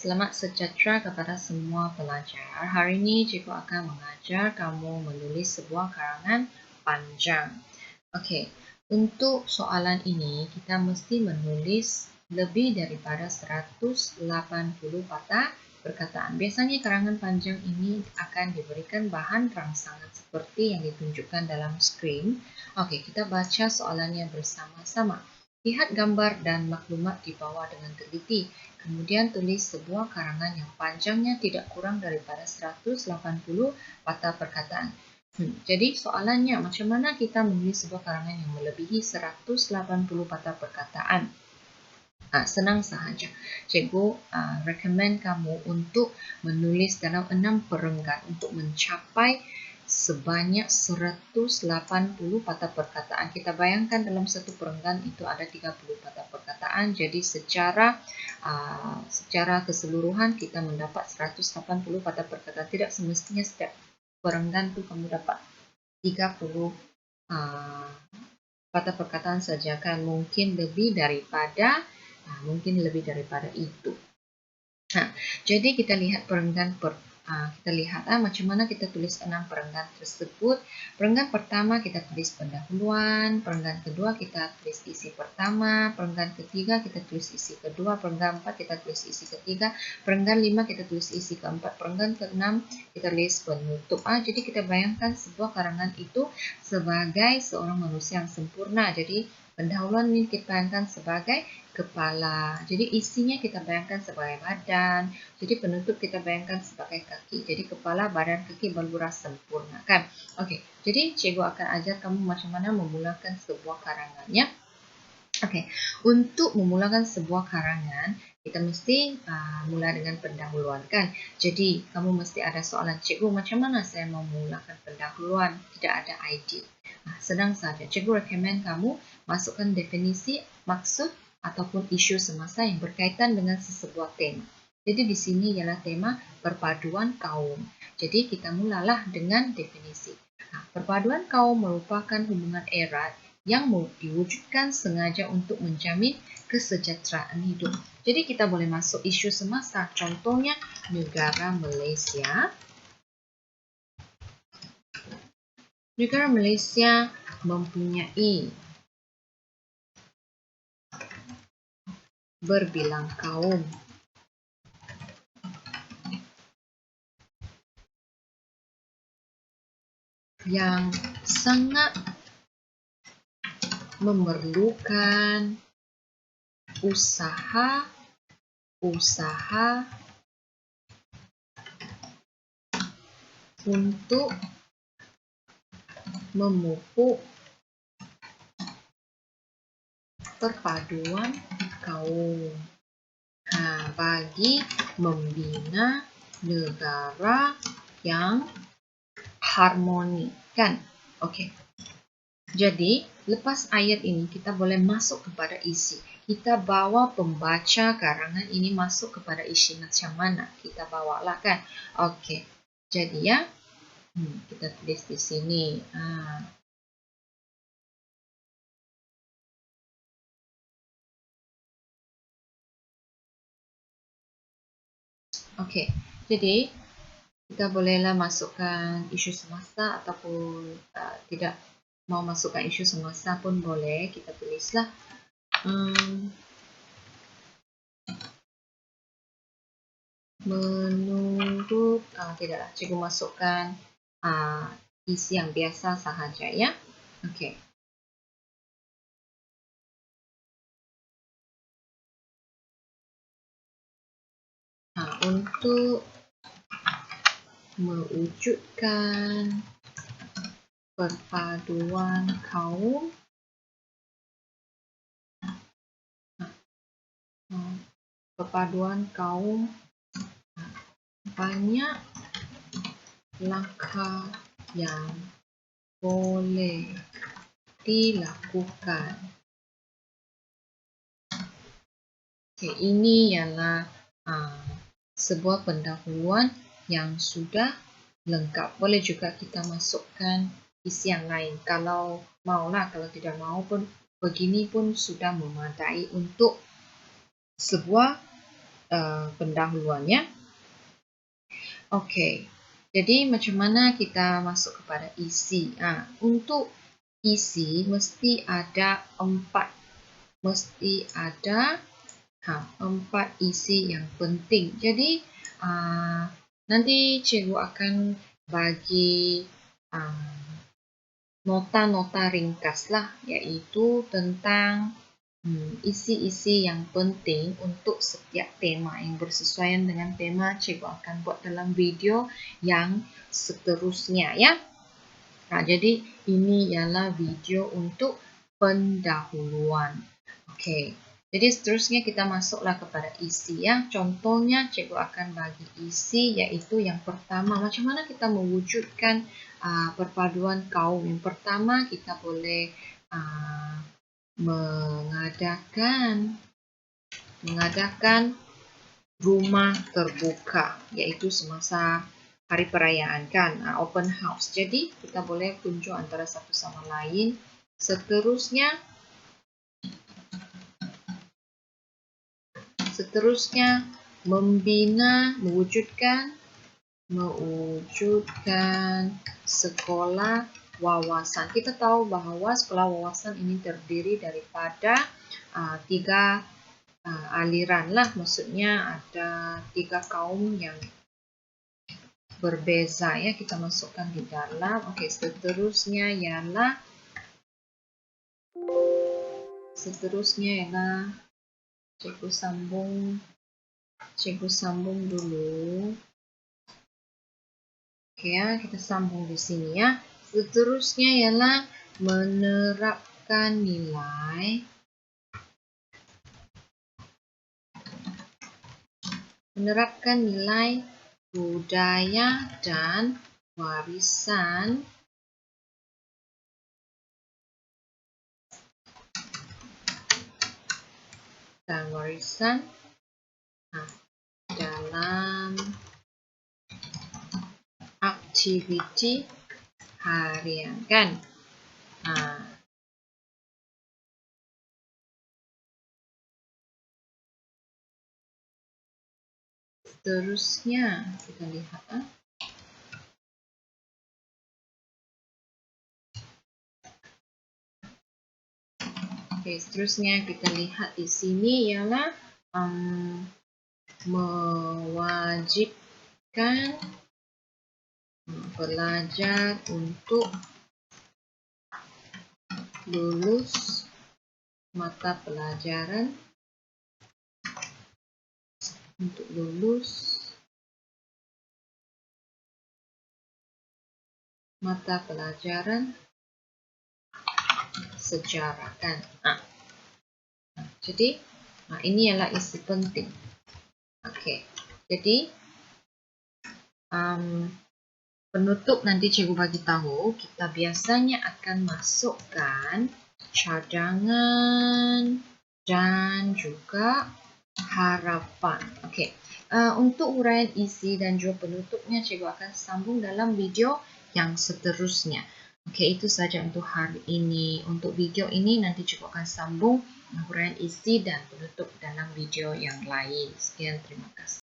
Selamat sejahtera kepada semua pelajar. Hari ini cikgu akan mengajar kamu menulis sebuah karangan panjang. Okey, untuk soalan ini kita mesti menulis lebih daripada 180 patah perkataan. Biasanya karangan panjang ini akan diberikan bahan rangsangan seperti yang ditunjukkan dalam skrin. Okey, kita baca soalannya bersama-sama. Lihat gambar dan maklumat di bawah dengan teliti. Kemudian tulis sebuah karangan yang panjangnya tidak kurang daripada 180 patah perkataan. Jadi soalannya, macam mana kita menulis sebuah karangan yang melebihi 180 patah perkataan? Senang sahaja. Cikgu recommend kamu untuk menulis dalam 6 perenggan untuk mencapai sebanyak 180 patah perkataan. Kita bayangkan dalam satu perenggan itu ada 30 patah perkataan. Jadi secara keseluruhan kita mendapat 180 patah perkataan. Tidak semestinya setiap perenggan tu kamu dapat 30 patah perkataan saja, kan? Mungkin lebih daripada itu. Jadi kita lihat perenggan macam mana kita tulis 6 perenggan tersebut. Perenggan pertama kita tulis pendahuluan, perenggan kedua kita tulis isi pertama, perenggan ketiga kita tulis isi kedua, perenggan 4 kita tulis isi ketiga, perenggan 5 kita tulis isi keempat, perenggan ke-6 kita tulis penutup. Jadi kita bayangkan sebuah karangan itu sebagai seorang manusia yang sempurna. Jadi pendahuluan ini kita bayangkan sebagai kepala. Jadi isinya kita bayangkan sebagai badan. Jadi penutup kita bayangkan sebagai kaki. Jadi kepala, badan, kaki berluras sempurna, kan? Okey. Jadi cikgu akan ajar kamu macam mana memulakan sebuah karangannya. Okey. Untuk memulakan sebuah karangan, kita mesti mula dengan pendahuluan, kan? Jadi kamu mesti ada soalan, cikgu macam mana saya memulakan pendahuluan? Tidak ada idea. Senang saja. Cikgu recommend kamu masukkan definisi, maksud ataupun isu semasa yang berkaitan dengan sesebuah tema. Jadi di sini ialah tema perpaduan kaum. Jadi kita mulalah dengan definisi. Perpaduan kaum merupakan hubungan erat yang diwujudkan sengaja untuk menjamin kesejahteraan hidup. Jadi kita boleh masuk isu semasa. Contohnya negara Malaysia. Negara Malaysia mempunyai berbilang kaum yang sangat memerlukan usaha untuk memupuk perpaduan kaum bagi membina negara yang harmoni, kan? Okey. Jadi, lepas ayat ini kita boleh masuk kepada isi. Kita bawa pembaca karangan ini masuk kepada isi macam mana? Kita bawalah, kan? Okey. Jadi ya, kita tulis di sini. Okey. Jadi kita bolehlah masukkan isu semasa ataupun tidak mau masukkan isu semasa pun boleh. Kita tulislah menurut tidaklah, cikgu masukkan isi yang biasa sahaja, ya. Okey. Untuk mewujudkan perpaduan kaum banyak langkah yang boleh dilakukan. Okey, ini ialah sebuah pendahuluan yang sudah lengkap. Boleh juga kita masukkan isi yang lain. Kalau maulah, kalau tidak mau pun begini pun sudah memadai untuk sebuah pendahuluannya. Okey. Jadi macam mana kita masuk kepada isi? Untuk isi mesti ada 4 isi yang penting. Jadi nanti cikgu akan bagi nota-nota ringkas lah, iaitu tentang isi-isi yang penting untuk setiap tema yang bersesuaian dengan tema cikgu akan buat dalam video yang seterusnya ya. Jadi ini ialah video untuk pendahuluan. Okey. Jadi seterusnya kita masuklah kepada isi ya. Contohnya cikgu akan bagi isi iaitu yang pertama, macam mana kita mewujudkan perpaduan kaum. Yang pertama kita boleh mengadakan rumah terbuka, iaitu semasa hari perayaan kan, open house. Jadi kita boleh kunjung antara satu sama lain. Seterusnya mewujudkan sekolah wawasan. Kita tahu bahawa sekolah wawasan ini terdiri daripada 3 aliran lah, maksudnya ada 3 kaum yang berbeza ya, kita masukkan di dalam. Okey, seterusnya ialah cikgu sambung dulu. Okey ya, kita sambung di sini ya. Seterusnya ialah menerapkan nilai budaya dan warisan dalam aktiviti harian kan. Seterusnya kita lihat seterusnya kita lihat di sini ialah mewajibkan pelajar untuk lulus mata pelajaran sejarah kan. Jadi ini ialah isi penting. Okey. Jadi penutup nanti cikgu bagi tahu, kita biasanya akan masukkan cadangan dan juga harapan. Okey. Untuk huraian isi dan juga penutupnya cikgu akan sambung dalam video yang seterusnya. Okey, itu saja untuk hari ini. Untuk video ini nanti cikgu akan sambung huraian isi dan penutup dalam video yang lain. Sekian, terima kasih.